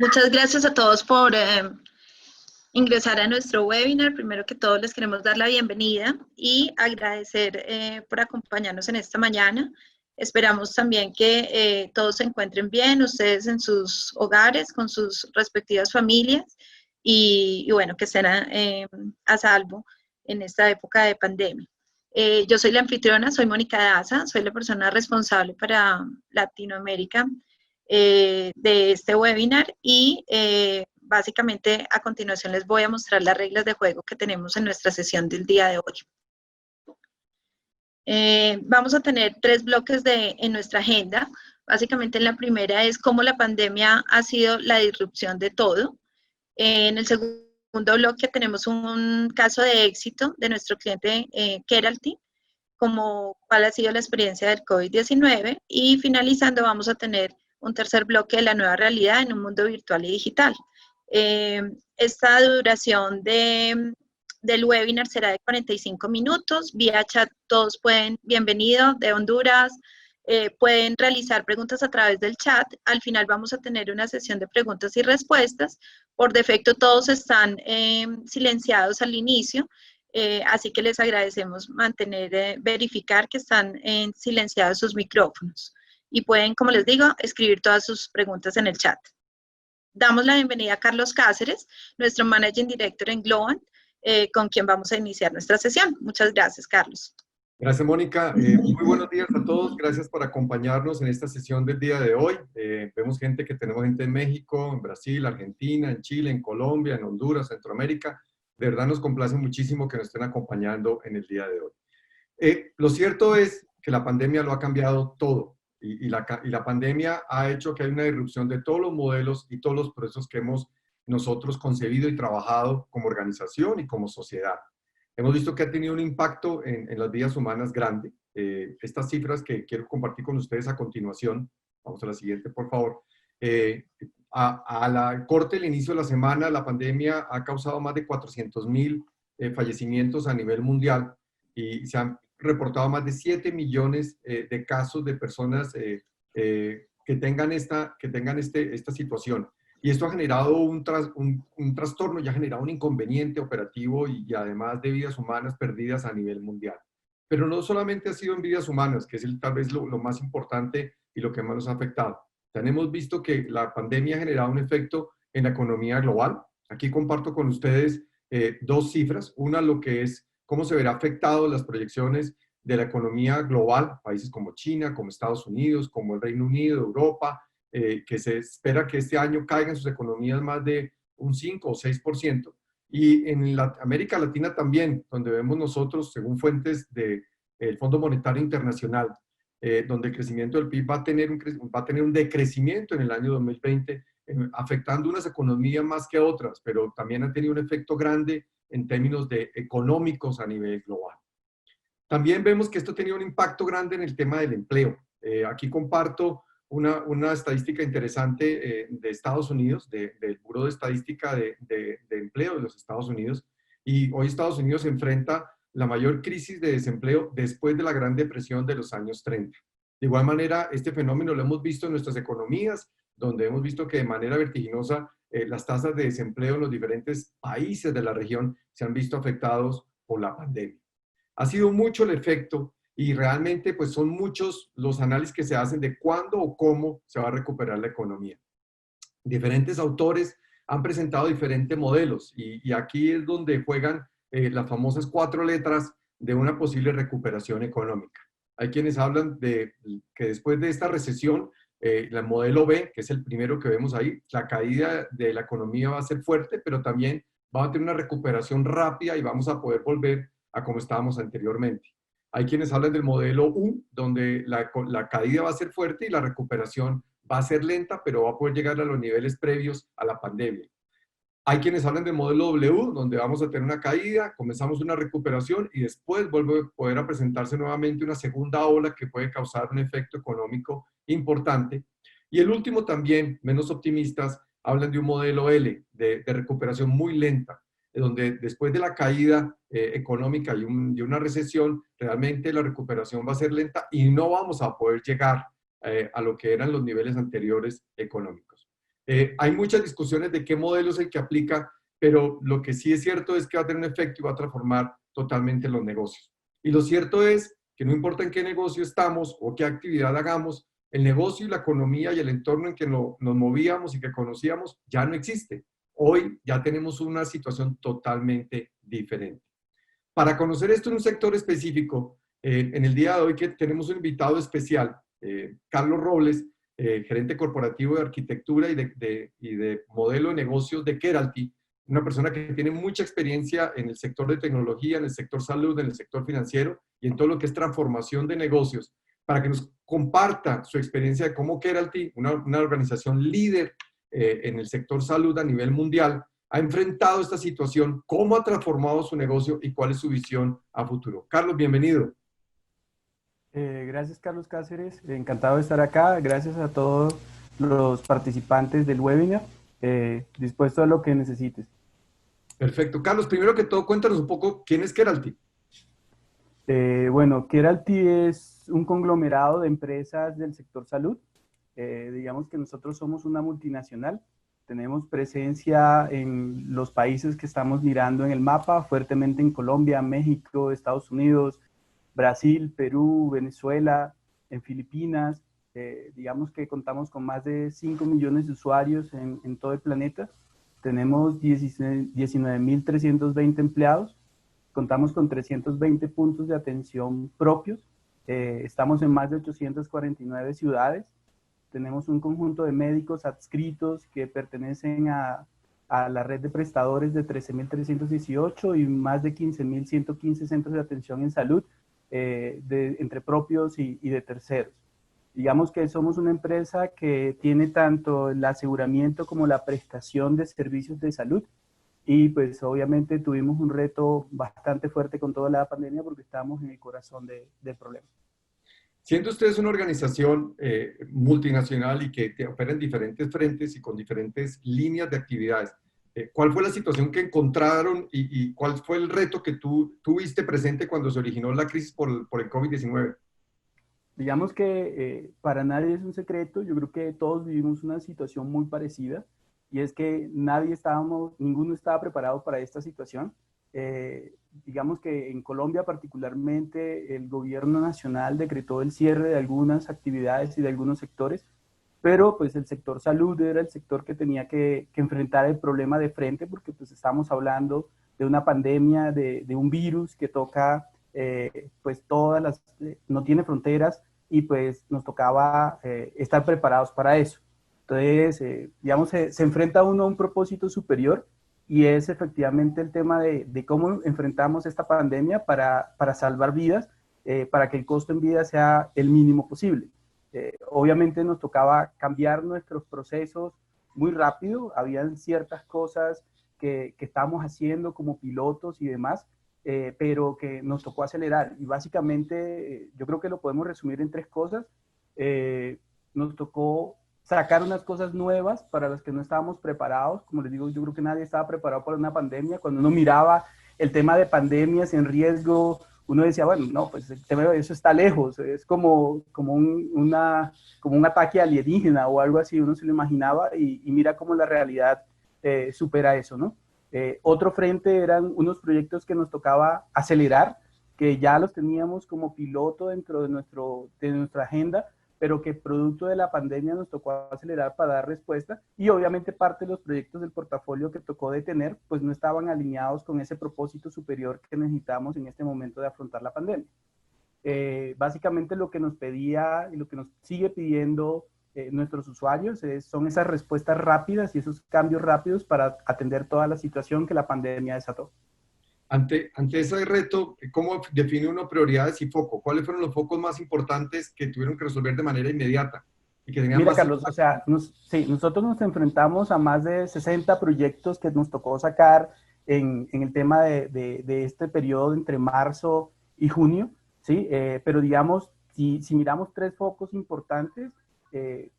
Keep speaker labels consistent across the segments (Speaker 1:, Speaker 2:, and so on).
Speaker 1: Muchas gracias a todos por ingresar a nuestro webinar. Primero que todo, les queremos dar la bienvenida y agradecer por acompañarnos en esta mañana. Esperamos también que todos se encuentren bien, ustedes en sus hogares, con sus respectivas familias y bueno, que estén a salvo en esta época de pandemia. Yo soy la anfitriona, soy Mónica Daza, soy la persona responsable para Latinoamérica de este webinar y básicamente a continuación les voy a mostrar las reglas de juego que tenemos en nuestra sesión del día de hoy. Vamos a tener 3 bloques en nuestra agenda. Básicamente la primera es cómo la pandemia ha sido la disrupción de todo. En el segundo bloque tenemos un caso de éxito de nuestro cliente Keralty, como cuál ha sido la experiencia del COVID-19 y finalizando vamos a tener un tercer bloque de la nueva realidad en un mundo virtual y digital. Esta duración del webinar será de 45 minutos, vía chat todos bienvenido de Honduras, pueden realizar preguntas a través del chat, al final vamos a tener una sesión de preguntas y respuestas, por defecto todos están silenciados al inicio, así que les agradecemos verificar que están silenciados sus micrófonos y pueden, como les digo, escribir todas sus preguntas en el chat. Damos la bienvenida a Carlos Cáceres, nuestro Managing Director en Globant, con quien vamos a iniciar nuestra sesión. Muchas gracias, Carlos.
Speaker 2: Gracias, Mónica. Muy buenos días a todos. Gracias por acompañarnos en esta sesión del día de hoy. Vemos tenemos gente en México, en Brasil, Argentina, en Chile, en Colombia, en Honduras, Centroamérica. De verdad nos complace muchísimo que nos estén acompañando en el día de hoy. Lo cierto es que la pandemia lo ha cambiado todo y la pandemia ha hecho que hay una disrupción de todos los modelos y todos los procesos que hemos nosotros concebido y trabajado como organización y como sociedad. Hemos visto que ha tenido un impacto en las vidas humanas grande. Estas cifras que quiero compartir con ustedes a continuación, vamos a la siguiente, por favor. A la corte del inicio de la semana, la pandemia ha causado más de 400,000 fallecimientos a nivel mundial y se han reportado más de 7 millones de casos de personas que tengan esta situación. Y esto ha generado un trastorno, ya ha generado un inconveniente operativo y además de vidas humanas perdidas a nivel mundial. Pero no solamente ha sido en vidas humanas, que es tal vez lo más importante y lo que más nos ha afectado. También hemos visto que la pandemia ha generado un efecto en la economía global. Aquí comparto con ustedes 2 cifras. Una, lo que es cómo se verá afectado las proyecciones de la economía global, países como China, como Estados Unidos, como el Reino Unido, Europa, que se espera que este año caigan sus economías más de un 5 o 6%. Y en América Latina también, donde vemos nosotros, según fuentes del Fondo Monetario Internacional, donde el crecimiento del PIB va a tener un decrecimiento en el año 2020, afectando unas economías más que otras, pero también ha tenido un efecto grande en términos económicos a nivel global. También vemos que esto ha tenido un impacto grande en el tema del empleo. Aquí comparto una estadística interesante de Estados Unidos, del Buró de Estadística de Empleo de los Estados Unidos. Y hoy Estados Unidos enfrenta la mayor crisis de desempleo después de la Gran Depresión de los años 30. De igual manera, este fenómeno lo hemos visto en nuestras economías, donde hemos visto que de manera vertiginosa las tasas de desempleo en los diferentes países de la región se han visto afectados por la pandemia. Ha sido mucho el efecto y realmente pues son muchos los análisis que se hacen de cuándo o cómo se va a recuperar la economía. Diferentes autores han presentado diferentes modelos y aquí es donde juegan las famosas 4 letras de una posible recuperación económica. Hay quienes hablan de que después de esta recesión, el modelo B, que es el primero que vemos ahí, la caída de la economía va a ser fuerte, pero también va a tener una recuperación rápida y vamos a poder volver a como estábamos anteriormente. Hay quienes hablan del modelo U, donde la caída va a ser fuerte y la recuperación va a ser lenta, pero va a poder llegar a los niveles previos a la pandemia. Hay quienes hablan del modelo W, donde vamos a tener una caída, comenzamos una recuperación y después vuelve a poder presentarse nuevamente una segunda ola que puede causar un efecto económico importante. Y el último también, menos optimistas, hablan de un modelo L, de recuperación muy lenta, donde después de la caída económica y una recesión, realmente la recuperación va a ser lenta y no vamos a poder llegar a lo que eran los niveles anteriores económicos. Hay muchas discusiones de qué modelo es el que aplica, pero lo que sí es cierto es que va a tener un efecto y va a transformar totalmente los negocios. Y lo cierto es que no importa en qué negocio estamos o qué actividad hagamos, el negocio y la economía y el entorno en que nos movíamos y que conocíamos ya no existe. Hoy ya tenemos una situación totalmente diferente. Para conocer esto en un sector específico, en el día de hoy que tenemos un invitado especial, Carlos Robles, gerente corporativo de arquitectura y de modelo de negocios de Keralty, una persona que tiene mucha experiencia en el sector de tecnología, en el sector salud, en el sector financiero y en todo lo que es transformación de negocios, para que nos comparta su experiencia de cómo Keralty, una organización líder en el sector salud a nivel mundial, ha enfrentado esta situación, cómo ha transformado su negocio y cuál es su visión a futuro. Carlos, bienvenido.
Speaker 3: Gracias, Carlos Cáceres. Encantado de estar acá. Gracias a todos los participantes del webinar. Dispuesto a lo que necesites.
Speaker 2: Perfecto. Carlos, primero que todo, cuéntanos un poco quién es Keralty.
Speaker 3: Bueno, Keralty es un conglomerado de empresas del sector salud. Digamos que nosotros somos una multinacional. Tenemos presencia en los países que estamos mirando en el mapa, fuertemente en Colombia, México, Estados Unidos, Brasil, Perú, Venezuela, en Filipinas. Digamos que contamos con más de 5 millones de usuarios en todo el planeta. Tenemos 19.320 empleados. Contamos con 320 puntos de atención propios. Estamos en más de 849 ciudades. Tenemos un conjunto de médicos adscritos que pertenecen a la red de prestadores de 13.318 y más de 15.115 centros de atención en salud entre propios y de terceros. Digamos que somos una empresa que tiene tanto el aseguramiento como la prestación de servicios de salud y pues obviamente tuvimos un reto bastante fuerte con toda la pandemia porque estamos en el corazón del problema.
Speaker 2: Siendo ustedes una organización multinacional y que opera en diferentes frentes y con diferentes líneas de actividades, ¿cuál fue la situación que encontraron y cuál fue el reto que tú tuviste presente cuando se originó la crisis por el COVID-19?
Speaker 3: Digamos que para nadie es un secreto, yo creo que todos vivimos una situación muy parecida y es que ninguno estaba preparado para esta situación. Digamos que en Colombia particularmente el gobierno nacional decretó el cierre de algunas actividades y de algunos sectores, pero pues el sector salud era el sector que tenía que enfrentar el problema de frente porque pues estamos hablando de una pandemia, de un virus que toca pues no tiene fronteras y pues nos tocaba estar preparados para eso. Entonces, digamos, se enfrenta uno a un propósito superior y es efectivamente el tema de cómo enfrentamos esta pandemia para salvar vidas, para que el costo en vida sea el mínimo posible. Obviamente nos tocaba cambiar nuestros procesos muy rápido, habían ciertas cosas que estábamos haciendo como pilotos y demás, pero que nos tocó acelerar. Y básicamente yo creo que lo podemos resumir en tres cosas. Nos tocó sacar unas cosas nuevas para las que no estábamos preparados. Como les digo, yo creo que nadie estaba preparado para una pandemia. Cuando uno miraba el tema de pandemias en riesgo, uno decía, bueno, no, pues el tema de eso está lejos, es como un ataque alienígena o algo así, uno se lo imaginaba y mira cómo la realidad supera eso, ¿no? Otro frente eran unos proyectos que nos tocaba acelerar, que ya los teníamos como piloto dentro de nuestra agenda, pero que producto de la pandemia nos tocó acelerar para dar respuesta y obviamente parte de los proyectos del portafolio que tocó detener pues no estaban alineados con ese propósito superior que necesitamos en este momento de afrontar la pandemia. Básicamente lo que nos pedía y lo que nos sigue pidiendo nuestros usuarios son esas respuestas rápidas y esos cambios rápidos para atender toda la situación que la pandemia desató.
Speaker 2: Ante ese reto, ¿cómo define uno prioridades y foco? ¿Cuáles fueron los focos más importantes que tuvieron que resolver de manera inmediata? Y que tenían
Speaker 3: Mira,
Speaker 2: más
Speaker 3: Carlos, o sea, nosotros nos enfrentamos a más de 60 proyectos que nos tocó sacar en el tema de este periodo entre marzo y junio, ¿sí? Pero digamos, si miramos tres focos importantes,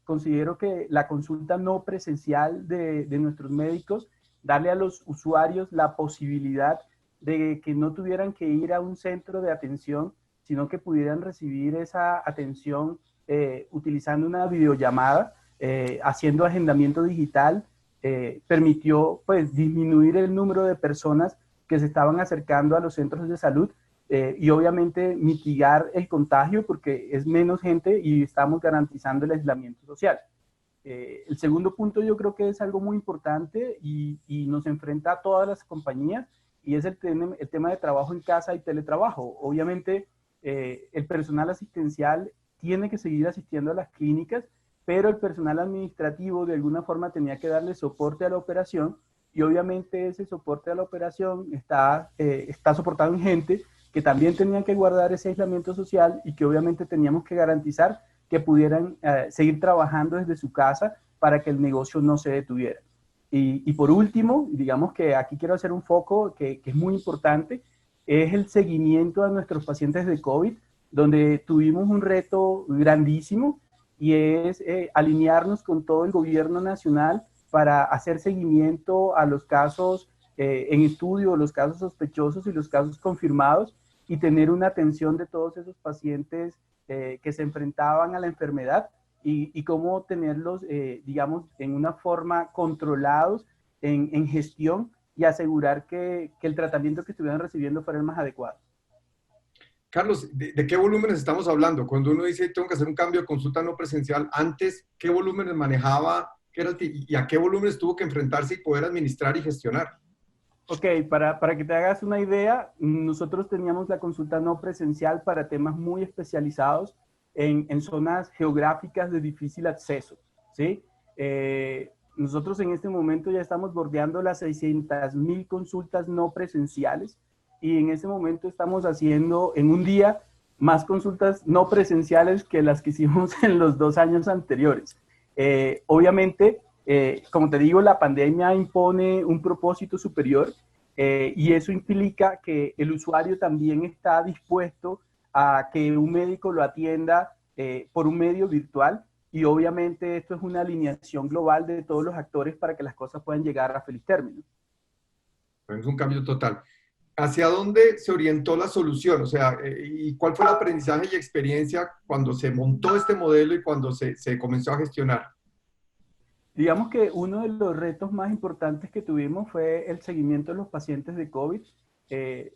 Speaker 3: considero que la consulta no presencial de nuestros médicos, darle a los usuarios la posibilidad de que no tuvieran que ir a un centro de atención, sino que pudieran recibir esa atención utilizando una videollamada, haciendo agendamiento digital, permitió pues disminuir el número de personas que se estaban acercando a los centros de salud y obviamente mitigar el contagio porque es menos gente y estamos garantizando el aislamiento social. El segundo punto yo creo que es algo muy importante y nos enfrenta a todas las compañías y es el tema de trabajo en casa y teletrabajo. Obviamente el personal asistencial tiene que seguir asistiendo a las clínicas, pero el personal administrativo de alguna forma tenía que darle soporte a la operación y obviamente ese soporte a la operación está soportado en gente que también tenían que guardar ese aislamiento social y que obviamente teníamos que garantizar que pudieran seguir trabajando desde su casa para que el negocio no se detuviera. Y por último, digamos que aquí quiero hacer un foco que es muy importante, es el seguimiento a nuestros pacientes de COVID, donde tuvimos un reto grandísimo y es alinearnos con todo el gobierno nacional para hacer seguimiento a los casos en estudio, los casos sospechosos y los casos confirmados y tener una atención de todos esos pacientes que se enfrentaban a la enfermedad y cómo tenerlos, digamos, en una forma controlados en gestión y asegurar que el tratamiento que estuvieran recibiendo fuera el más adecuado.
Speaker 2: Carlos, ¿de qué volúmenes estamos hablando? Cuando uno dice tengo que hacer un cambio de consulta no presencial, antes, ¿qué volúmenes manejaba? ¿Y a qué volúmenes tuvo que enfrentarse y poder administrar y gestionar?
Speaker 3: Ok, para que te hagas una idea, nosotros teníamos la consulta no presencial para temas muy especializados en zonas geográficas de difícil acceso, ¿sí? Nosotros en este momento ya estamos bordeando las 600,000 consultas no presenciales y en este momento estamos haciendo en un día más consultas no presenciales que las que hicimos en los 2 años anteriores. Obviamente, como te digo, la pandemia impone un propósito superior y eso implica que el usuario también está dispuesto a que un médico lo atienda por un medio virtual y obviamente esto es una alineación global de todos los actores para que las cosas puedan llegar a feliz término.
Speaker 2: Es un cambio total. ¿Hacia dónde se orientó la solución? O sea, ¿y cuál fue el aprendizaje y experiencia cuando se montó este modelo y cuando se comenzó a gestionar?
Speaker 3: Digamos que uno de los retos más importantes que tuvimos fue el seguimiento de los pacientes de COVID.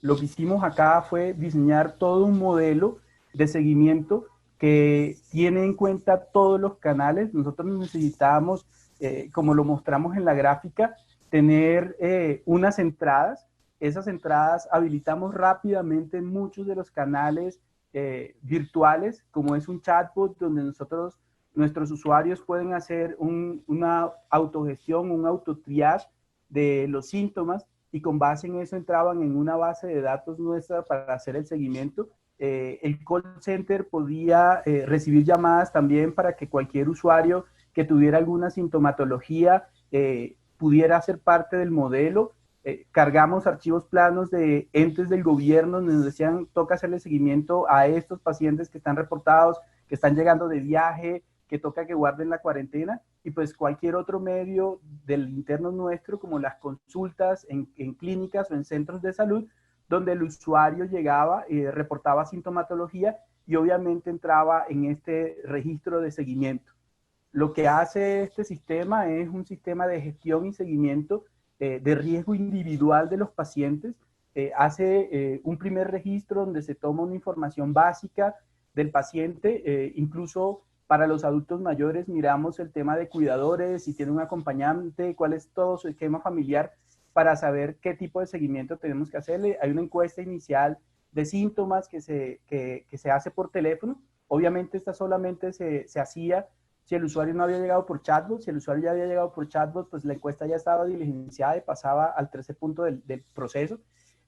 Speaker 3: Lo que hicimos acá fue diseñar todo un modelo de seguimiento que tiene en cuenta todos los canales. Nosotros necesitábamos, como lo mostramos en la gráfica, tener unas entradas. Esas entradas habilitamos rápidamente en muchos de los canales virtuales, como es un chatbot donde nuestros usuarios pueden hacer una autogestión, un autotriage de los síntomas y con base en eso entraban en una base de datos nuestra para hacer el seguimiento. El call center podía recibir llamadas también para que cualquier usuario que tuviera alguna sintomatología pudiera ser parte del modelo. Cargamos archivos planos de entes del gobierno donde nos decían toca hacerle seguimiento a estos pacientes que están reportados, que están llegando de viaje, que toca que guarden la cuarentena y pues cualquier otro medio del interno nuestro como las consultas en clínicas o en centros de salud donde el usuario llegaba y reportaba sintomatología y obviamente entraba en este registro de seguimiento. Lo que hace este sistema es un sistema de gestión y seguimiento de riesgo individual de los pacientes. Hace un primer registro donde se toma una información básica del paciente, incluso para los adultos mayores miramos el tema de cuidadores, si tiene un acompañante, cuál es todo su esquema familiar para saber qué tipo de seguimiento tenemos que hacerle. Hay una encuesta inicial de síntomas que se hace por teléfono. Obviamente esta solamente se hacía si el usuario no había llegado por chatbot. Si el usuario ya había llegado por chatbot, pues la encuesta ya estaba diligenciada y pasaba al tercer punto del proceso.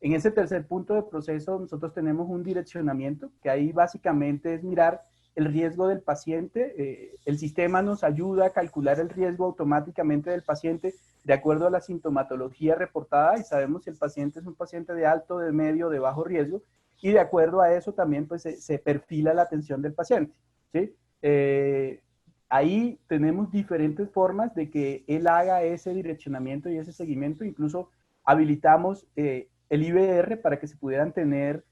Speaker 3: En ese tercer punto del proceso nosotros tenemos un direccionamiento, que ahí básicamente es mirar el riesgo del paciente. El sistema nos ayuda a calcular el riesgo automáticamente del paciente de acuerdo a la sintomatología reportada y sabemos si el paciente es un paciente de alto, de medio, de bajo riesgo y de acuerdo a eso también pues se perfila la atención del paciente, ¿sí? Ahí tenemos diferentes formas de que él haga ese direccionamiento y ese seguimiento. Incluso habilitamos el IVR para que se pudieran tener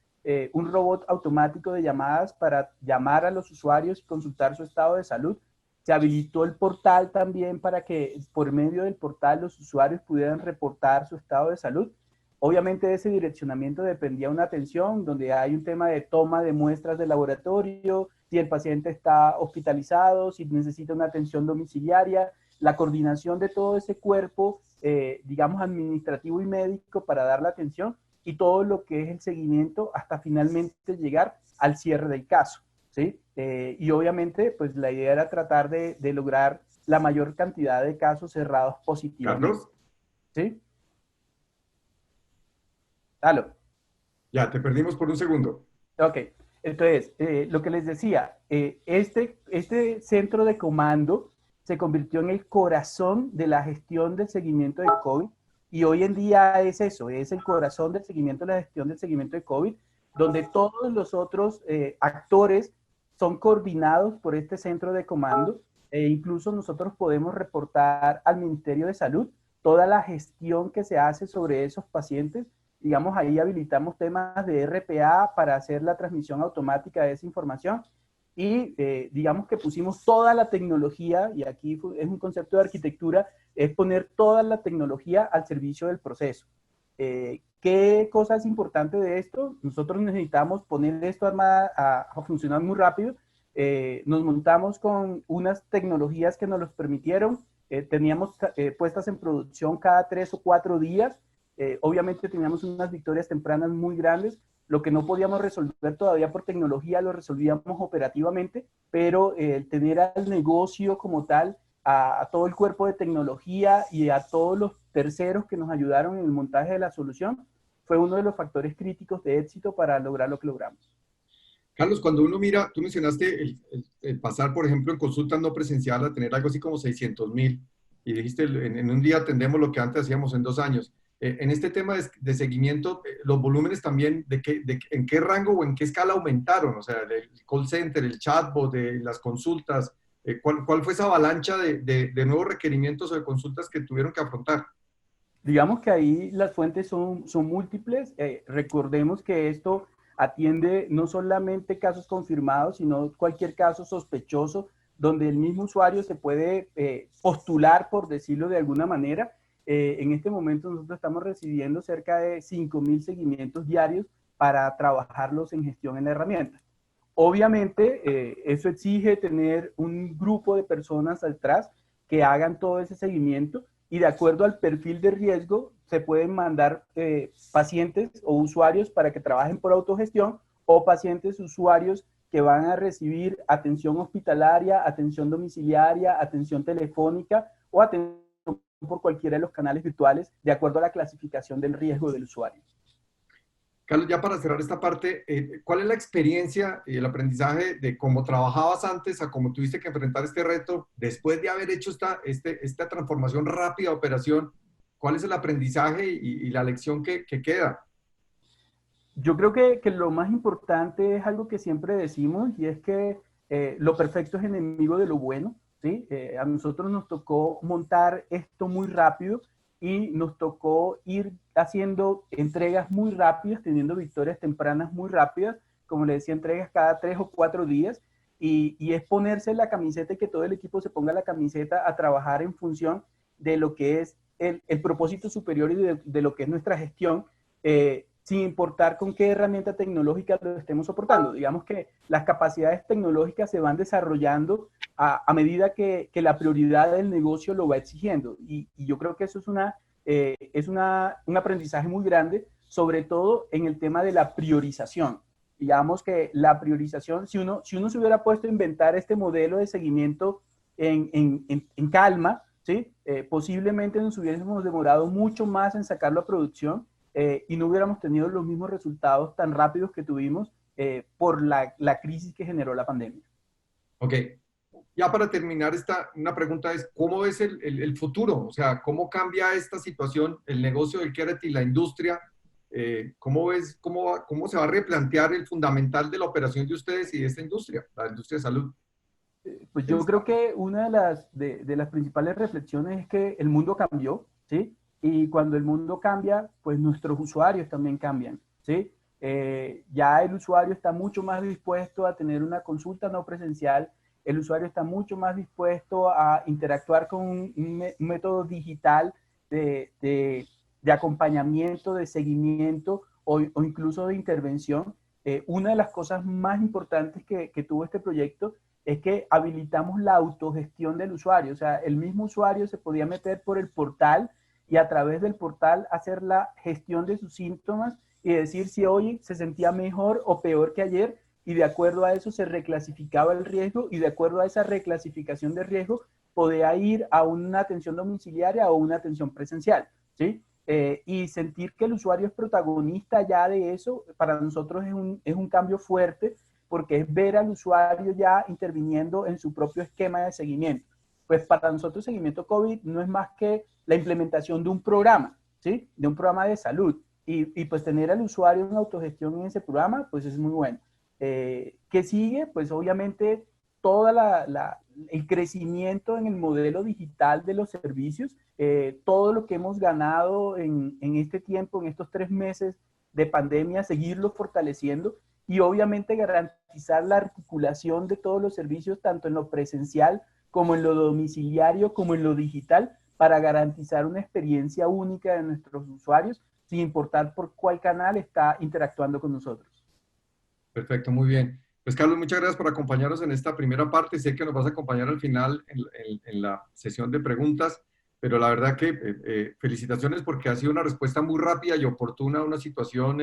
Speaker 3: un robot automático de llamadas para llamar a los usuarios y consultar su estado de salud. Se habilitó el portal también para que por medio del portal los usuarios pudieran reportar su estado de salud. Obviamente de ese direccionamiento dependía una atención donde hay un tema de toma de muestras de laboratorio, si el paciente está hospitalizado, si necesita una atención domiciliaria, la coordinación de todo ese cuerpo, digamos, administrativo y médico para dar la atención y todo lo que es el seguimiento hasta finalmente llegar al cierre del caso, ¿sí? Y obviamente, pues la idea era tratar de lograr la mayor cantidad de casos cerrados positivamente.
Speaker 2: Carlos,
Speaker 3: ¿Sí? Aló.
Speaker 2: ya, te perdimos por un segundo.
Speaker 3: Ok, entonces, lo que les decía, este centro de comando se convirtió en el corazón de la gestión del seguimiento de COVID y hoy en día es eso, es el corazón del seguimiento de la gestión del seguimiento de COVID, donde todos los otros actores son coordinados por este centro de comando e incluso nosotros podemos reportar al Ministerio de Salud toda la gestión que se hace sobre esos pacientes. Digamos, ahí habilitamos temas de RPA para hacer la transmisión automática de esa información y digamos que pusimos toda la tecnología, y aquí es un concepto de arquitectura, es poner toda la tecnología al servicio del proceso. ¿Qué cosa es importante de esto? Nosotros necesitamos poner esto a funcionar muy rápido. Nos montamos con unas tecnologías que nos los permitieron. Teníamos puestas en producción cada 3 o 4 días. Obviamente teníamos unas victorias tempranas muy grandes. Lo que no podíamos resolver todavía por tecnología lo resolvíamos operativamente, pero el tener al negocio como tal, a todo el cuerpo de tecnología y a todos los terceros que nos ayudaron en el montaje de la solución, fue uno de los factores críticos de éxito para lograr lo que logramos.
Speaker 2: Carlos, cuando uno mira, tú mencionaste el pasar, por ejemplo, en consulta no presencial a tener algo así como 600,000 y dijiste, en un día atendemos lo que antes hacíamos en 2 años. En este tema de seguimiento, los volúmenes también, ¿en qué rango o en qué escala aumentaron? O sea, el call center, el chatbot, de las consultas, ¿cuál fue esa avalancha de nuevos requerimientos o de consultas que tuvieron que afrontar?
Speaker 3: Digamos que ahí las fuentes son múltiples. Recordemos que esto atiende no solamente casos confirmados, sino cualquier caso sospechoso, donde el mismo usuario se puede postular, por decirlo de alguna manera. En este momento nosotros estamos recibiendo cerca de 5,000 seguimientos diarios para trabajarlos en gestión en la herramienta. Obviamente, eso exige tener un grupo de personas atrás que hagan todo ese seguimiento y de acuerdo al perfil de riesgo se pueden mandar pacientes o usuarios para que trabajen por autogestión o pacientes usuarios que van a recibir atención hospitalaria, atención domiciliaria, atención telefónica o atención por cualquiera de los canales virtuales de acuerdo a la clasificación del riesgo del usuario.
Speaker 2: Carlos, ya para cerrar esta parte, ¿cuál es la experiencia y el aprendizaje de cómo trabajabas antes a cómo tuviste que enfrentar este reto después de haber hecho esta transformación rápida de operación? ¿Cuál es el aprendizaje y la lección que queda?
Speaker 3: Yo creo que lo más importante es algo que siempre decimos y es que lo perfecto es enemigo de lo bueno, ¿sí? A nosotros nos tocó montar esto muy rápido y nos tocó ir haciendo entregas muy rápidas, teniendo victorias tempranas muy rápidas, como le decía, entregas cada 3 o 4 días, y es ponerse la camiseta y que todo el equipo se ponga la camiseta a trabajar en función de lo que es el propósito superior y de lo que es nuestra gestión, sin importar con qué herramienta tecnológica lo estemos soportando. Digamos que las capacidades tecnológicas se van desarrollando a medida que la prioridad del negocio lo va exigiendo. Y yo creo que eso es un aprendizaje muy grande, sobre todo en el tema de la priorización. Digamos que la priorización, si uno se hubiera puesto a inventar este modelo de seguimiento en calma, ¿sí? Posiblemente nos hubiésemos demorado mucho más en sacarlo a producción y no hubiéramos tenido los mismos resultados tan rápidos que tuvimos por la crisis que generó la pandemia.
Speaker 2: Ok. Ya para terminar, una pregunta es, ¿cómo ves el futuro? O sea, ¿cómo cambia esta situación, el negocio del Carity, la industria? ¿Cómo ves, cómo se va a replantear el fundamental de la operación de ustedes y de esta industria, la industria de salud?
Speaker 3: Pues yo creo que una de las principales reflexiones es que el mundo cambió, ¿sí? Y cuando el mundo cambia, pues nuestros usuarios también cambian, ¿sí? Ya el usuario está mucho más dispuesto a tener una consulta no presencial el usuario está mucho más dispuesto a interactuar con un método digital de acompañamiento, de seguimiento o incluso de intervención. Una de las cosas más importantes que tuvo este proyecto es que habilitamos la autogestión del usuario. O sea, el mismo usuario se podía meter por el portal y a través del portal hacer la gestión de sus síntomas y decir si hoy se sentía mejor o peor que ayer, y de acuerdo a eso se reclasificaba el riesgo, y de acuerdo a esa reclasificación de riesgo podía ir a una atención domiciliaria o una atención presencial, ¿sí? Y sentir que el usuario es protagonista ya de eso, para nosotros es un cambio fuerte, porque es ver al usuario ya interviniendo en su propio esquema de seguimiento. Pues para nosotros seguimiento COVID no es más que la implementación de un programa, ¿sí? De un programa de salud. Y pues tener al usuario en autogestión en ese programa, pues es muy bueno. ¿Qué sigue? Pues obviamente todo el crecimiento en el modelo digital de los servicios, todo lo que hemos ganado en este tiempo, en estos 3 meses de pandemia, seguirlo fortaleciendo y obviamente garantizar la articulación de todos los servicios, tanto en lo presencial como en lo domiciliario, como en lo digital, para garantizar una experiencia única de nuestros usuarios, sin importar por cuál canal está interactuando con nosotros.
Speaker 2: Perfecto, muy bien. Pues Carlos, muchas gracias por acompañarnos en esta primera parte. Sé que nos vas a acompañar al final en la sesión de preguntas, pero la verdad que felicitaciones porque ha sido una respuesta muy rápida y oportuna a una situación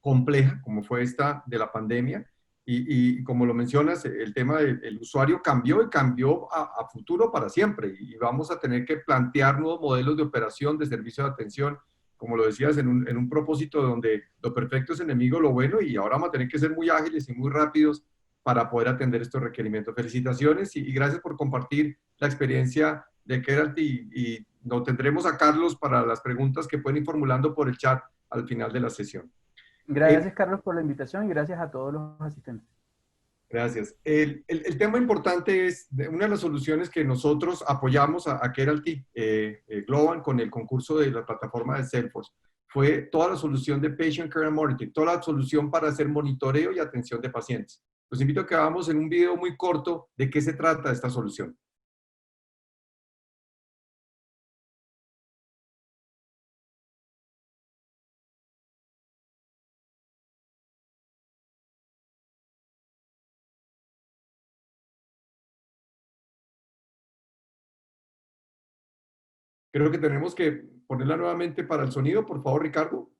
Speaker 2: compleja como fue esta de la pandemia. Y como lo mencionas, el tema del usuario cambió y cambió a futuro para siempre. Y vamos a tener que plantear nuevos modelos de operación, de servicio de atención, como lo decías, en un propósito donde lo perfecto es enemigo de lo bueno, y ahora vamos a tener que ser muy ágiles y muy rápidos para poder atender estos requerimientos. Felicitaciones y gracias por compartir la experiencia de Keralt, y nos tendremos a Carlos para las preguntas que pueden ir formulando por el chat al final de la sesión.
Speaker 3: Gracias, Carlos, por la invitación y gracias a todos los asistentes.
Speaker 2: Gracias. El tema importante es una de las soluciones que nosotros apoyamos a Keralt Global con el concurso de la plataforma de Salesforce. Fue toda la solución de Patient Care and Monitoring, toda la solución para hacer monitoreo y atención de pacientes. Los invito a que hagamos en un video muy corto de qué se trata esta solución. Creo que tenemos que ponerla nuevamente para el sonido, por favor, Ricardo.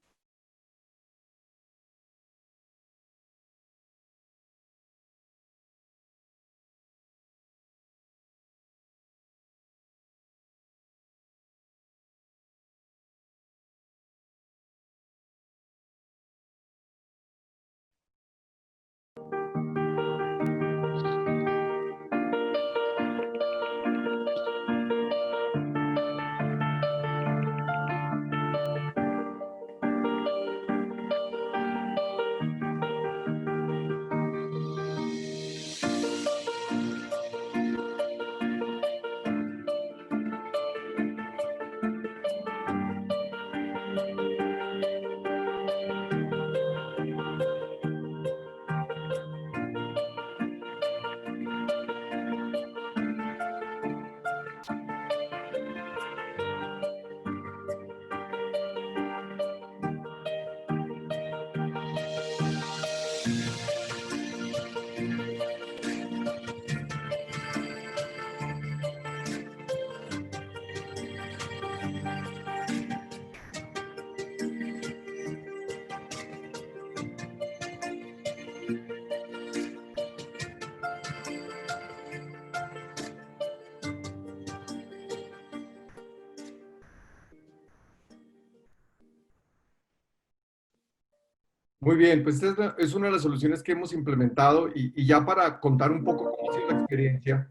Speaker 2: Muy bien, pues esta es una de las soluciones que hemos implementado, y ya para contar un poco cómo ha sido la experiencia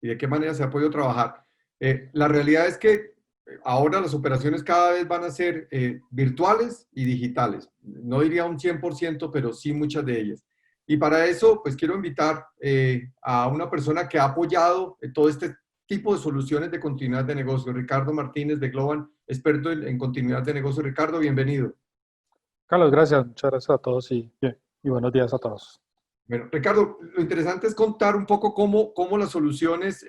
Speaker 2: y de qué manera se ha podido trabajar. La realidad es que ahora las operaciones cada vez van a ser virtuales y digitales. No diría un 100%, pero sí muchas de ellas. Y para eso, pues quiero invitar a una persona que ha apoyado todo este tipo de soluciones de continuidad de negocio, Ricardo Martínez de Globant, experto en continuidad de negocio. Ricardo, bienvenido.
Speaker 4: Carlos, gracias. Muchas gracias a todos y buenos días a todos.
Speaker 2: Bueno, Ricardo, lo interesante es contar un poco cómo las soluciones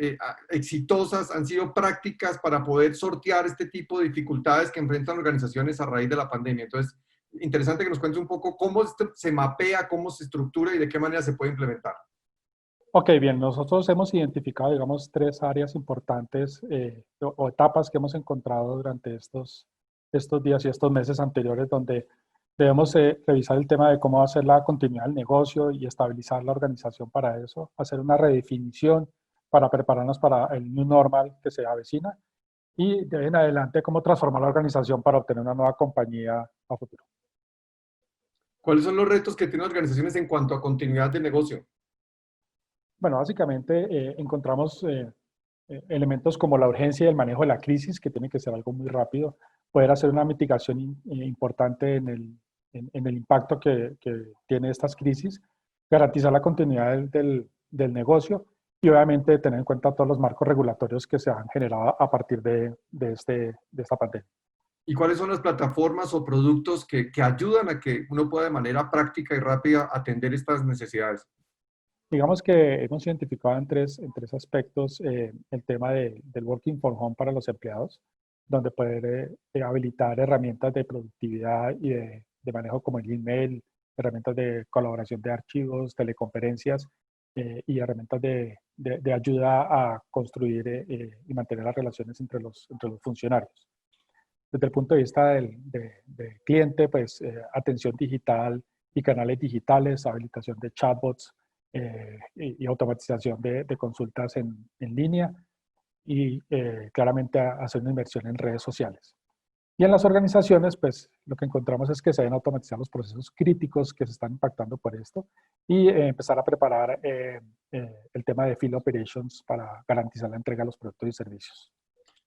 Speaker 2: exitosas han sido prácticas para poder sortear este tipo de dificultades que enfrentan organizaciones a raíz de la pandemia. Entonces, interesante que nos cuentes un poco cómo esto se mapea, cómo se estructura y de qué manera se puede implementar.
Speaker 4: Ok, bien, nosotros hemos identificado, digamos, tres áreas importantes o etapas que hemos encontrado durante estos días y estos meses anteriores donde debemos revisar el tema de cómo hacer la continuidad del negocio y estabilizar la organización para eso, hacer una redefinición para prepararnos para el new normal que se avecina y de ahí en adelante cómo transformar la organización para obtener una nueva compañía a futuro.
Speaker 2: ¿Cuáles son los retos que tienen organizaciones en cuanto a continuidad de negocio?
Speaker 4: Bueno, básicamente encontramos elementos como la urgencia y el manejo de la crisis, que tiene que ser algo muy rápido, poder hacer una mitigación importante en el impacto que tiene estas crisis, garantizar la continuidad del negocio y obviamente tener en cuenta todos los marcos regulatorios que se han generado a partir de esta pandemia.
Speaker 2: ¿Y cuáles son las plataformas o productos que ayudan a que uno pueda de manera práctica y rápida atender estas necesidades?
Speaker 4: Digamos que hemos identificado en tres aspectos el tema del working from home para los empleados, donde poder habilitar herramientas de productividad y de manejo como el email, herramientas de colaboración de archivos, teleconferencias y herramientas de ayuda a construir y mantener las relaciones entre los funcionarios. Desde el punto de vista del cliente, pues atención digital y canales digitales, habilitación de chatbots, y automatización de consultas en línea y claramente hacer una inversión en redes sociales. Y en las organizaciones, pues lo que encontramos es que se deben automatizar los procesos críticos que se están impactando por esto y empezar a preparar el tema de field operations para garantizar la entrega de los productos y servicios.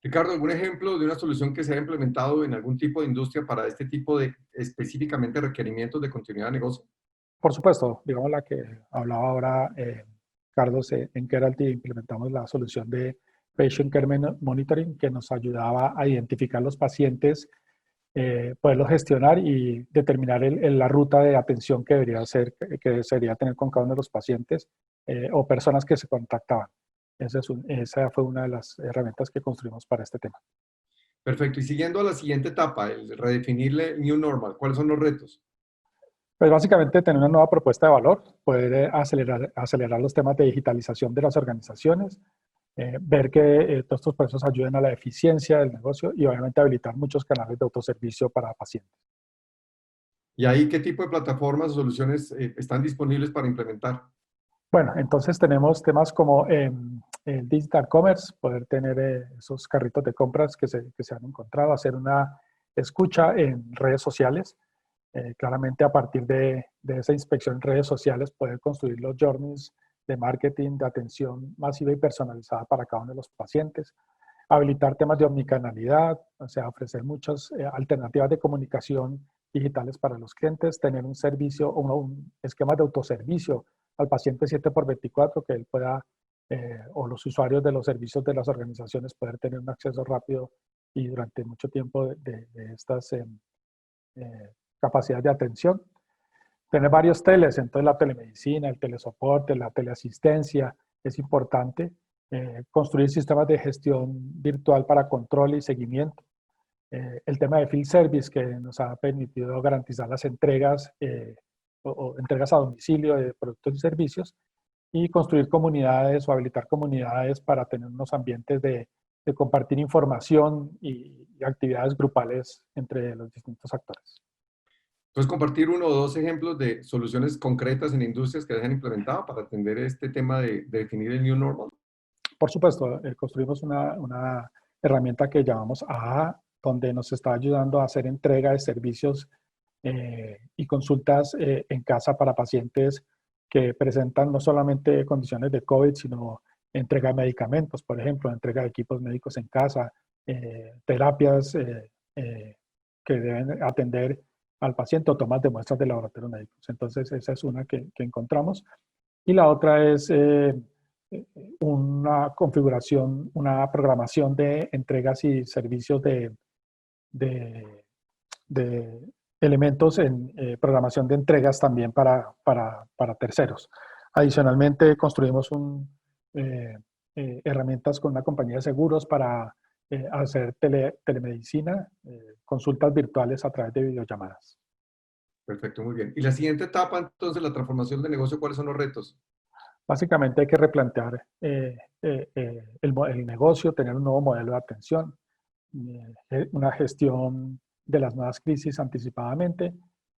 Speaker 2: Ricardo, ¿algún ejemplo de una solución que se haya implementado en algún tipo de industria para este tipo de específicamente requerimientos de continuidad de negocio?
Speaker 4: Por supuesto, digamos la que hablaba ahora Carlos, en Keralty implementamos la solución de Patient Care Monitoring que nos ayudaba a identificar los pacientes, poderlos gestionar y determinar la ruta de atención que debería tener con cada uno de los pacientes o personas que se contactaban. Esa fue una de las herramientas que construimos para este tema.
Speaker 2: Perfecto. Y siguiendo a la siguiente etapa, el redefinirle New Normal, ¿cuáles son los retos?
Speaker 4: Pues básicamente tener una nueva propuesta de valor, poder acelerar los temas de digitalización de las organizaciones, ver que todos estos procesos ayuden a la eficiencia del negocio y obviamente habilitar muchos canales de autoservicio para pacientes.
Speaker 2: ¿Y ahí qué tipo de plataformas o soluciones están disponibles para implementar?
Speaker 4: Bueno, entonces tenemos temas como el digital commerce, poder tener esos carritos de compras que se han encontrado, hacer una escucha en redes sociales. Claramente a partir de esa inspección en redes sociales poder construir los journeys de marketing, de atención masiva y personalizada para cada uno de los pacientes, habilitar temas de omnicanalidad, o sea, ofrecer muchas alternativas de comunicación digitales para los clientes, tener un servicio o un esquema de autoservicio al paciente 7x24 que él pueda, o los usuarios de los servicios de las organizaciones poder tener un acceso rápido y durante mucho tiempo de estas capacidad de atención. Tener varios teles, entonces la telemedicina, el telesoporte, la teleasistencia, es importante. Construir sistemas de gestión virtual para control y seguimiento. El tema de field service que nos ha permitido garantizar las entregas o entregas a domicilio de productos y servicios y construir comunidades o habilitar comunidades para tener unos ambientes de compartir información y actividades grupales entre los distintos actores.
Speaker 2: ¿Puedes compartir uno o dos ejemplos de soluciones concretas en industrias que hayan implementado para atender este tema de definir el New Normal?
Speaker 4: Por supuesto, construimos una herramienta que llamamos AHA, donde nos está ayudando a hacer entrega de servicios y consultas en casa para pacientes que presentan no solamente condiciones de COVID, sino entrega de medicamentos, por ejemplo, entrega de equipos médicos en casa, terapias que deben atender al paciente o tomas de muestras de laboratorios médicos. Entonces, esa es una que encontramos. Y la otra es una configuración, una programación de entregas y servicios de elementos en programación de entregas también para terceros. Adicionalmente, construimos herramientas con una compañía de seguros para hacer telemedicina, consultas virtuales a través de videollamadas.
Speaker 2: Perfecto, muy bien. Y la siguiente etapa, entonces, la transformación de negocio, ¿cuáles son los retos?
Speaker 4: Básicamente hay que replantear el negocio, tener un nuevo modelo de atención, una gestión de las nuevas crisis anticipadamente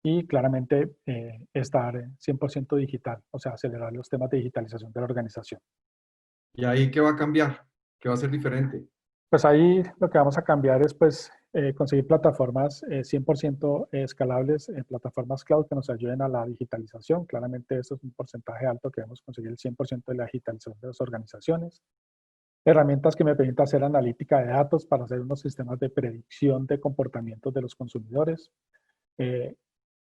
Speaker 4: y claramente estar 100% digital, o sea, acelerar los temas de digitalización de la organización.
Speaker 2: ¿Y ahí qué va a cambiar? ¿Qué va a ser diferente?
Speaker 4: Pues ahí lo que vamos a cambiar es pues conseguir plataformas 100% escalables, plataformas cloud que nos ayuden a la digitalización. Claramente eso es un porcentaje alto, queremos conseguir el 100% de la digitalización de las organizaciones. Herramientas que me permitan hacer analítica de datos para hacer unos sistemas de predicción de comportamientos de los consumidores.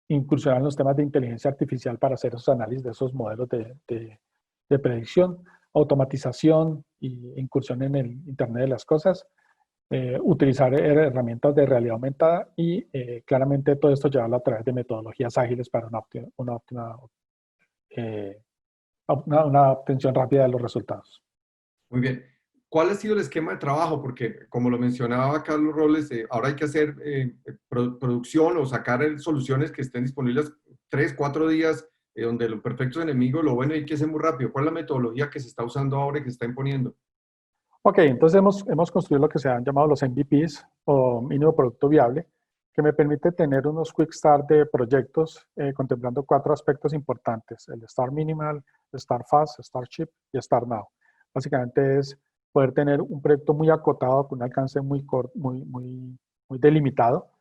Speaker 4: Incursionar en los temas de inteligencia artificial para hacer esos análisis de esos modelos de predicción, automatización e incursión en el Internet de las cosas, utilizar herramientas de realidad aumentada y claramente todo esto llevarlo a través de metodologías ágiles para una obtención rápida de los resultados.
Speaker 2: Muy bien. ¿Cuál ha sido el esquema de trabajo? Porque, como lo mencionaba Carlos Robles, ahora hay que hacer producción o sacar soluciones que estén disponibles 3, 4 días, donde los perfectos enemigos, lo bueno hay que hacer muy rápido. ¿Cuál es la metodología que se está usando ahora y que se está imponiendo?
Speaker 4: Ok, entonces hemos construido lo que se han llamado los MVPs o mínimo producto viable, que me permite tener unos quick start de proyectos contemplando 4 aspectos importantes: el Start Minimal, Start Fast, Start Cheap y Start Now. Básicamente es poder tener un proyecto muy acotado, con un alcance muy delimitado,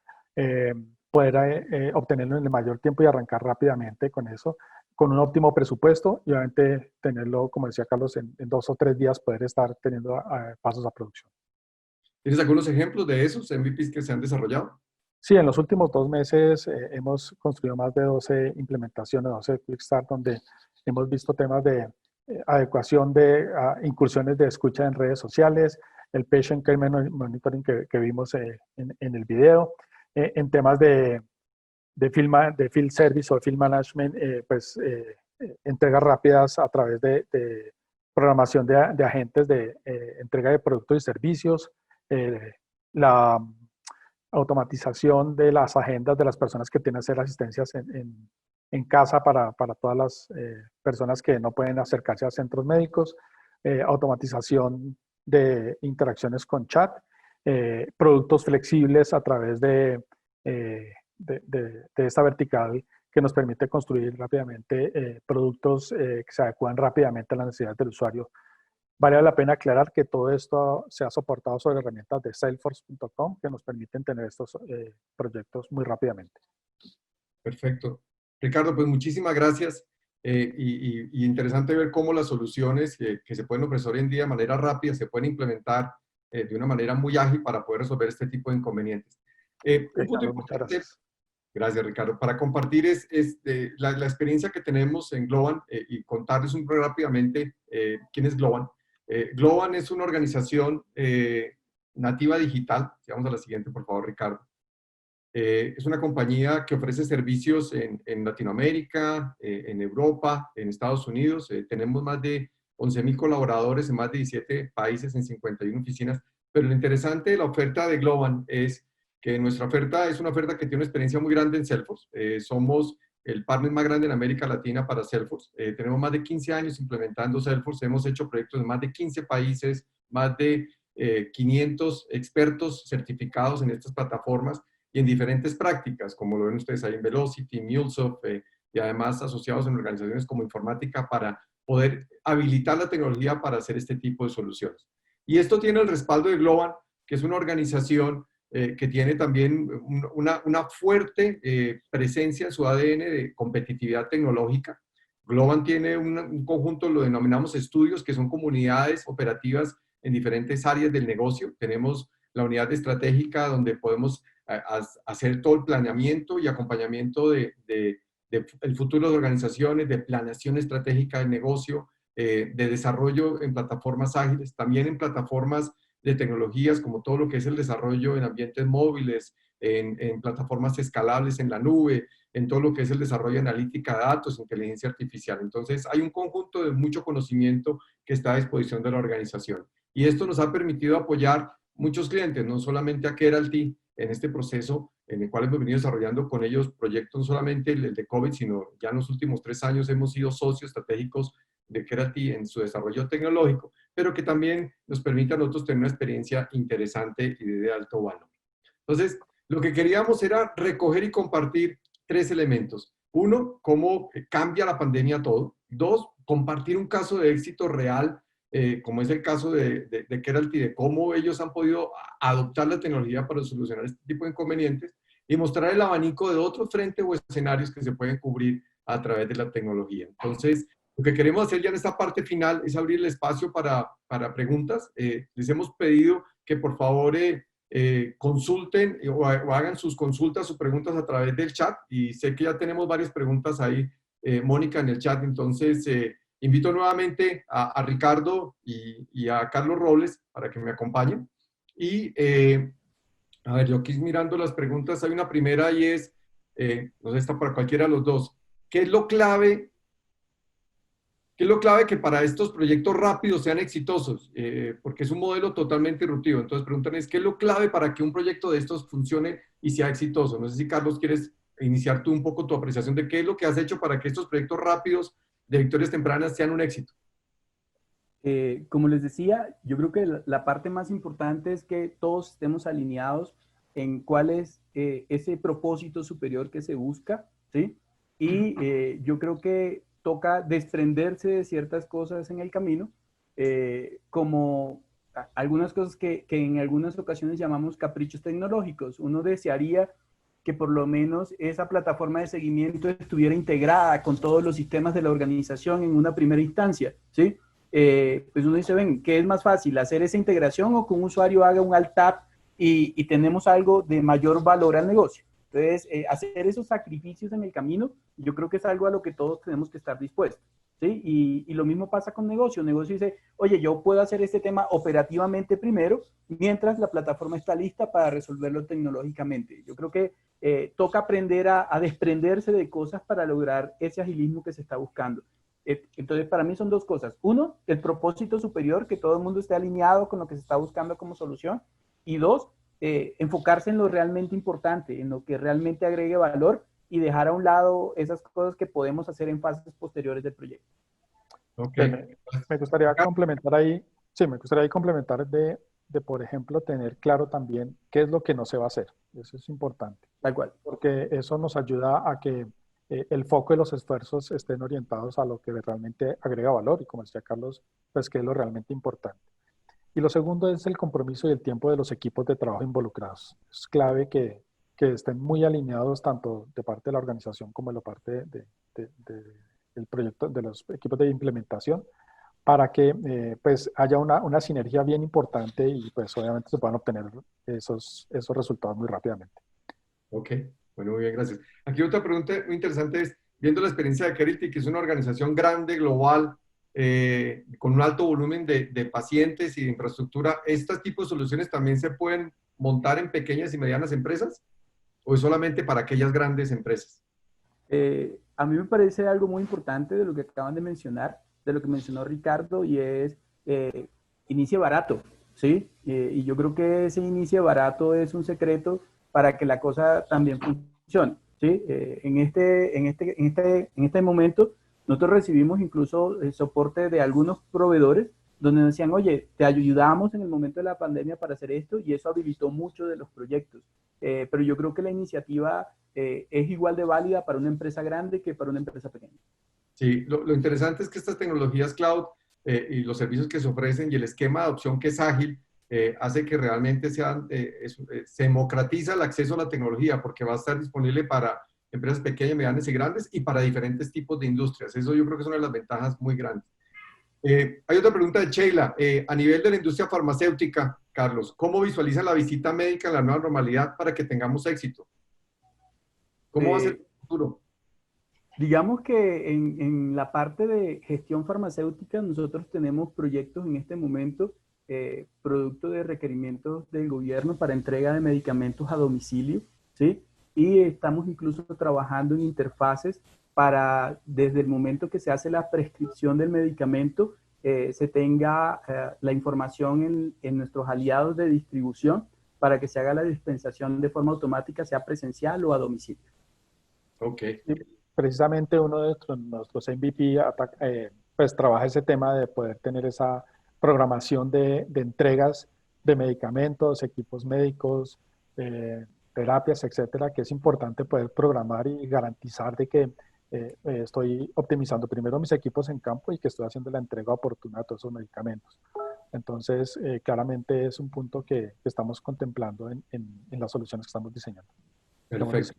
Speaker 4: poder obtenerlo en el mayor tiempo y arrancar rápidamente con eso, con un óptimo presupuesto y obviamente tenerlo, como decía Carlos, en 2 o 3 días poder estar teniendo pasos a producción.
Speaker 2: ¿Tienes algunos ejemplos de esos MVPs que se han desarrollado?
Speaker 4: Sí, en los últimos 2 meses hemos construido más de 12 implementaciones, 12 Quick Start, donde hemos visto temas de adecuación de incursiones de escucha en redes sociales, el Patient Care Monitoring que vimos en el video, en temas de field service o field management, entregas rápidas a través de programación de agentes de entrega de productos y servicios, la automatización de las agendas de las personas que tienen que hacer asistencias en casa para todas las personas que no pueden acercarse a centros médicos, automatización de interacciones con chat, productos flexibles a través de esta vertical que nos permite construir rápidamente productos que se adecuan rápidamente a las necesidades del usuario. Vale la pena aclarar que todo esto se ha soportado sobre herramientas de salesforce.com que nos permiten tener estos proyectos muy rápidamente.
Speaker 2: Perfecto. Ricardo, pues muchísimas gracias. Y interesante ver cómo las soluciones que se pueden ofrecer hoy en día de manera rápida se pueden implementar de una manera muy ágil para poder resolver este tipo de inconvenientes. Un punto importante, gracias Ricardo, para compartir es la experiencia que tenemos en Globant y contarles un poco rápidamente quién es Globant. Globant es una organización nativa digital. Vamos a la siguiente, por favor, Ricardo. Es una compañía que ofrece servicios en Latinoamérica, en Europa, en Estados Unidos. Tenemos más de 11,000 colaboradores en más de 17 países, en 51 oficinas. Pero lo interesante de la oferta de Globant es que nuestra oferta es una oferta que tiene una experiencia muy grande en Salesforce. Somos el partner más grande en América Latina para Salesforce. Tenemos más de 15 años implementando Salesforce. Hemos hecho proyectos en más de 15 países, más de 500 expertos certificados en estas plataformas y en diferentes prácticas, como lo ven ustedes ahí en Velocity, MuleSoft, y además asociados en organizaciones como Informática para poder habilitar la tecnología para hacer este tipo de soluciones. Y esto tiene el respaldo de Globant, que es una organización que tiene también una fuerte presencia en su ADN de competitividad tecnológica. Globant tiene un conjunto, lo denominamos estudios, que son comunidades operativas en diferentes áreas del negocio. Tenemos la unidad estratégica donde podemos hacer todo el planeamiento y acompañamiento del futuro de organizaciones, de planeación estratégica del negocio, de desarrollo en plataformas ágiles, también en plataformas de tecnologías como todo lo que es el desarrollo en ambientes móviles, en plataformas escalables en la nube, en todo lo que es el desarrollo de analítica de datos, inteligencia artificial. Entonces, hay un conjunto de mucho conocimiento que está a disposición de la organización. Y esto nos ha permitido apoyar muchos clientes, no solamente a Keralty en este proceso en el cual hemos venido desarrollando con ellos proyectos, no solamente el de COVID, sino ya en los últimos 3 años hemos sido socios estratégicos de Keralty en su desarrollo tecnológico, pero que también nos permite a nosotros tener una experiencia interesante y de alto valor. Entonces, lo que queríamos era recoger y compartir 3 elementos. 1, cómo cambia la pandemia todo. 2, compartir un caso de éxito real, como es el caso de Keralty, de cómo ellos han podido adoptar la tecnología para solucionar este tipo de inconvenientes y mostrar el abanico de otros frentes o escenarios que se pueden cubrir a través de la tecnología. Entonces, lo que queremos hacer ya en esta parte final es abrir el espacio para preguntas. Les hemos pedido que por favor consulten o hagan sus consultas o preguntas a través del chat, y sé que ya tenemos varias preguntas ahí, Mónica, en el chat. Entonces, invito nuevamente a Ricardo y a Carlos Robles para que me acompañen. Y, a ver, yo aquí mirando las preguntas, hay una primera y es, no sé, está para cualquiera de los dos. ¿Qué es lo clave? ¿Qué es lo clave que para estos proyectos rápidos sean exitosos? Porque es un modelo totalmente disruptivo. Entonces preguntan es, ¿qué es lo clave para que un proyecto de estos funcione y sea exitoso? No sé si, Carlos, quieres iniciar tú un poco tu apreciación de qué es lo que has hecho para que estos proyectos rápidos de victorias tempranas sean un éxito.
Speaker 3: Como les decía, yo creo que la parte más importante es que todos estemos alineados en cuál es ese propósito superior que se busca, ¿sí? Y yo creo que toca desprenderse de ciertas cosas en el camino, como algunas cosas que en algunas ocasiones llamamos caprichos tecnológicos. Uno desearía que por lo menos esa plataforma de seguimiento estuviera integrada con todos los sistemas de la organización en una primera instancia, ¿sí? Pues uno dice, ven, ¿qué es más fácil? ¿Hacer esa integración o que un usuario haga un alt-tab y tenemos algo de mayor valor al negocio? Entonces, hacer esos sacrificios en el camino, yo creo que es algo a lo que todos tenemos que estar dispuestos, ¿sí? Y lo mismo pasa con negocio. Negocio dice, oye, yo puedo hacer este tema operativamente primero, mientras la plataforma está lista para resolverlo tecnológicamente. Yo creo que toca aprender a desprenderse de cosas para lograr ese agilismo que se está buscando. Entonces, para mí son 2 cosas. 1, el propósito superior, que todo el mundo esté alineado con lo que se está buscando como solución. Y 2, enfocarse en lo realmente importante, en lo que realmente agregue valor y dejar a un lado esas cosas que podemos hacer en fases posteriores del proyecto.
Speaker 2: Okay.
Speaker 4: Me gustaría complementar ahí, sí, me gustaría ahí complementar de, por ejemplo, tener claro también qué es lo que no se va a hacer. Eso es importante.
Speaker 3: Tal cual.
Speaker 4: Porque eso nos ayuda a que el foco de los esfuerzos estén orientados a lo que realmente agrega valor y, como decía Carlos, pues que es lo realmente importante. Y lo segundo es el compromiso y el tiempo de los equipos de trabajo involucrados. Es clave que estén muy alineados tanto de parte de la organización como de la parte del proyecto, de los equipos de implementación, para que pues haya una sinergia bien importante y pues obviamente se puedan obtener esos resultados muy rápidamente.
Speaker 2: Ok, bueno, muy bien, gracias. Aquí otra pregunta muy interesante es, viendo la experiencia de Keralty, que es una organización grande, global, con un alto volumen de pacientes y de infraestructura, ¿estos tipos de soluciones también se pueden montar en pequeñas y medianas empresas? ¿O es solamente para aquellas grandes empresas?
Speaker 3: A mí me parece algo muy importante de lo que acaban de mencionar, de lo que mencionó Ricardo, y es inicie barato, ¿sí? Y yo creo que ese inicie barato es un secreto para que la cosa también funcione, ¿sí? En este momento, nosotros recibimos incluso el soporte de algunos proveedores donde nos decían, oye, te ayudamos en el momento de la pandemia para hacer esto, y eso habilitó mucho de los proyectos. Pero yo creo que la iniciativa es igual de válida para una empresa grande que para una empresa pequeña.
Speaker 2: Sí, lo interesante es que estas tecnologías cloud y los servicios que se ofrecen y el esquema de adopción que es ágil, hace que realmente se democratiza el acceso a la tecnología, porque va a estar disponible para empresas pequeñas, medianas y grandes, y para diferentes tipos de industrias. Eso yo creo que es una de las ventajas muy grandes. Hay otra pregunta de Sheila. A nivel de la industria farmacéutica, Carlos, ¿cómo visualiza la visita médica en la nueva normalidad para que tengamos éxito? ¿Cómo va a ser el futuro?
Speaker 3: Digamos que en la parte de gestión farmacéutica nosotros tenemos proyectos en este momento producto de requerimientos del gobierno para entrega de medicamentos a domicilio, ¿sí? Y estamos incluso trabajando en interfaces para, desde el momento que se hace la prescripción del medicamento, se tenga la información en nuestros aliados de distribución para que se haga la dispensación de forma automática, sea presencial o a domicilio.
Speaker 2: Ok.
Speaker 4: Y precisamente uno de nuestros MVP pues trabaja ese tema de poder tener esa programación de entregas de medicamentos, equipos médicos, terapias, etcétera, que es importante poder programar y garantizar de que estoy optimizando primero mis equipos en campo y que estoy haciendo la entrega oportuna de todos esos medicamentos. Entonces, claramente es un punto que estamos contemplando en las soluciones que estamos diseñando.
Speaker 2: Perfecto.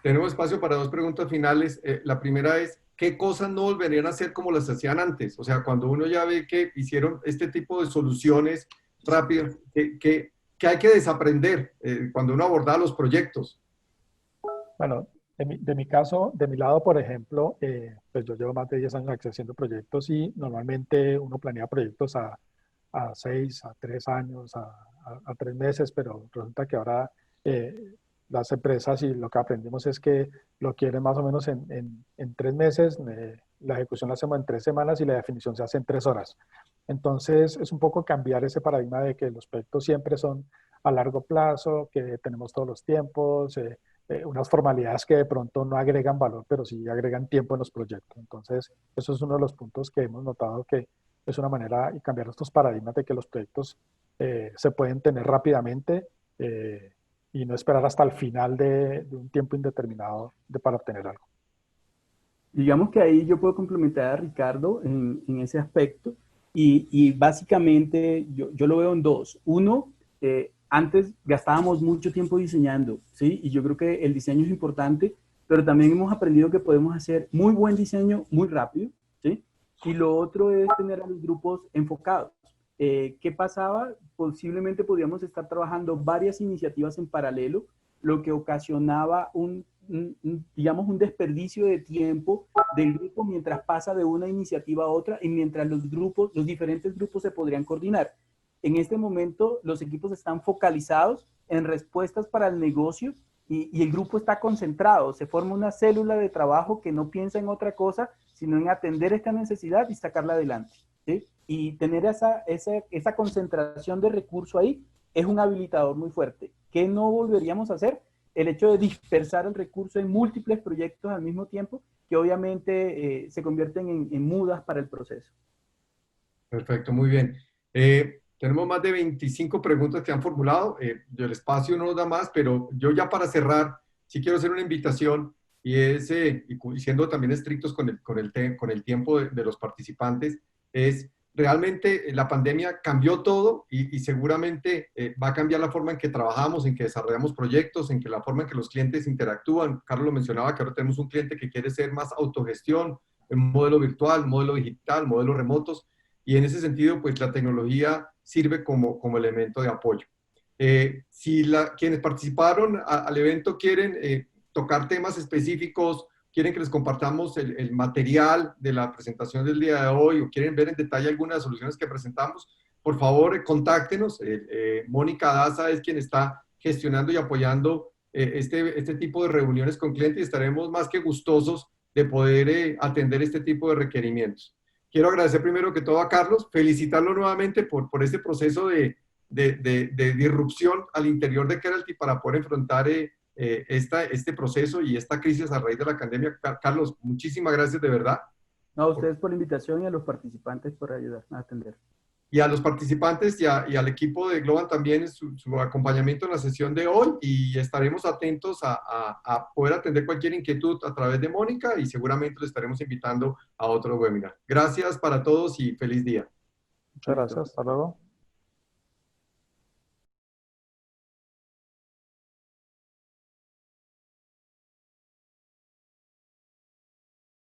Speaker 2: Tenemos espacio para dos preguntas finales. La primera es, ¿qué cosas no volverían a hacer como las hacían antes? O sea, cuando uno ya ve que hicieron este tipo de soluciones rápidas, ¿qué hay que desaprender cuando uno abordaba los proyectos?
Speaker 4: Bueno, de mi caso, de mi lado, por ejemplo, pues yo llevo más de 10 años haciendo proyectos y normalmente uno planea proyectos a 6, a 3 años, a 3 meses, pero resulta que ahora las empresas y lo que aprendimos es que lo quieren más o menos en 3 meses, la ejecución la hacemos en 3 semanas y la definición se hace en 3 horas. Entonces es un poco cambiar ese paradigma de que los proyectos siempre son a largo plazo, que tenemos todos los tiempos, unas formalidades que de pronto no agregan valor, pero sí agregan tiempo en los proyectos. Entonces eso es uno de los puntos que hemos notado que es una manera y cambiar estos paradigmas de que los proyectos se pueden tener rápidamente y no esperar hasta el final de un tiempo indeterminado para obtener algo.
Speaker 3: Digamos que ahí yo puedo complementar a Ricardo en ese aspecto y básicamente yo lo veo en dos. Uno, antes gastábamos mucho tiempo diseñando, ¿sí? Y yo creo que el diseño es importante, pero también hemos aprendido que podemos hacer muy buen diseño muy rápido, ¿sí? Y lo otro es tener a los grupos enfocados. ¿Qué pasaba? Posiblemente podíamos estar trabajando varias iniciativas en paralelo, lo que ocasionaba digamos, un desperdicio de tiempo del grupo mientras pasa de una iniciativa a otra y mientras los diferentes grupos se podrían coordinar. En este momento, los equipos están focalizados en respuestas para el negocio y el grupo está concentrado. Se forma una célula de trabajo que no piensa en otra cosa, sino en atender esta necesidad y sacarla adelante, ¿sí? Y tener esa concentración de recurso ahí es un habilitador muy fuerte. ¿Qué no volveríamos a hacer? El hecho de dispersar el recurso en múltiples proyectos al mismo tiempo, que obviamente se convierten en mudas para el proceso.
Speaker 2: Perfecto, muy bien. Tenemos más de 25 preguntas que han formulado. El espacio no nos da más, pero yo ya para cerrar, sí quiero hacer una invitación y es, y siendo también estrictos con el tiempo de los participantes, es realmente la pandemia cambió todo y seguramente va a cambiar la forma en que trabajamos, en que desarrollamos proyectos, en que la forma en que los clientes interactúan. Carlos lo mencionaba que ahora tenemos un cliente que quiere ser más autogestión, en modelo virtual, modelo digital, modelos remotos, y en ese sentido, pues la tecnología sirve como elemento de apoyo. Si quienes participaron al evento quieren tocar temas específicos, quieren que les compartamos el material de la presentación del día de hoy o quieren ver en detalle algunas soluciones que presentamos, por favor, contáctenos. Mónica Daza es quien está gestionando y apoyando este tipo de reuniones con clientes y estaremos más que gustosos de poder atender este tipo de requerimientos. Quiero agradecer primero que todo a Carlos, felicitarlo nuevamente por este proceso de disrupción al interior de Keralty para poder enfrentar este proceso y esta crisis a raíz de la pandemia. Carlos, muchísimas gracias de verdad.
Speaker 3: No, a ustedes por la invitación y a los participantes por ayudar a atender.
Speaker 2: Y a los participantes y al equipo de Globant también su acompañamiento en la sesión de hoy y estaremos atentos a poder atender cualquier inquietud a través de Mónica y seguramente le estaremos invitando a otro webinar. Gracias para todos y feliz día.
Speaker 4: Muchas gracias. Hasta luego.